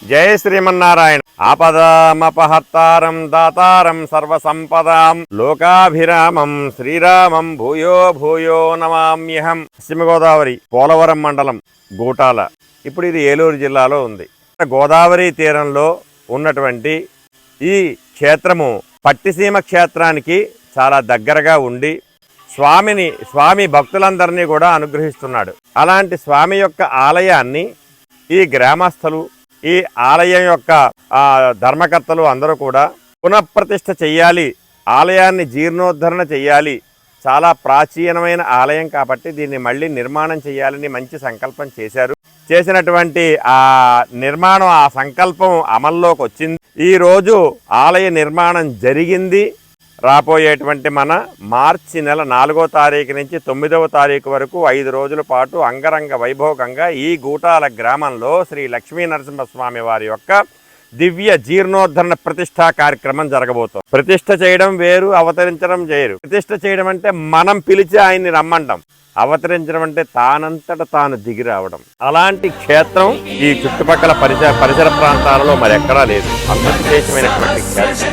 జయ శ్రీమన్నారాయణ. ఆపదామపహర్తారం దాతారం సర్వసంపదాం లోకాభిరామం శ్రీరామం భూయో భూయో నమామ్యహం. పశ్చిమ గోదావరి పోలవరం మండలం గూటాల. ఇప్పుడు ఇది ఏలూరు జిల్లాలో ఉంది. గోదావరి తీరంలో ఉన్నటువంటి ఈ క్షేత్రము పట్టిసీమ క్షేత్రానికి చాలా దగ్గరగా ఉండి స్వామి భక్తులందరినీ కూడా అనుగ్రహిస్తున్నాడు. అలాంటి స్వామి యొక్క ఆలయాన్ని ఈ గ్రామస్తులు, ఈ ఆలయం యొక్క ధర్మకర్తలు అందరూ కూడా పునఃప్రతిష్ఠ చెయ్యాలి, ఆలయాన్ని జీర్ణోద్ధరణ చెయ్యాలి. చాలా ప్రాచీనమైన ఆలయం కాబట్టి దీన్ని మళ్ళీ నిర్మాణం చేయాలని మంచి సంకల్పం చేశారు. చేసినటువంటి ఆ నిర్మాణం, ఆ సంకల్పం అమల్లోకి వచ్చింది. ఈరోజు ఆలయ నిర్మాణం జరిగింది. రాబోయేటువంటి మన మార్చి నెల 4వ తారీఖు నుంచి 9వ తారీఖు వరకు 5 రోజుల పాటు అంగరంగ వైభోగంగా ఈ గూటాల గ్రామంలో శ్రీ లక్ష్మీ నరసింహస్వామి వారి యొక్క దివ్య జీర్ణోద్ధరణ ప్రతిష్టా కార్యక్రమం జరగబోతోంది. ప్రతిష్ఠ చేయడం వేరు, అవతరించడం వేరు. ప్రతిష్ఠ చేయడం అంటే మనం పిలిచి ఆయన్ని రమ్మంటాం. అవతరించడం అంటే తానంతట తాను దిగి రావడం. అలాంటి క్షేత్రం ఈ చుట్టుపక్కల పరిసర ప్రాంతాలలో మరి ఎక్కడా లేదు. అంత విశేషమైనటువంటి క్షేత్రం.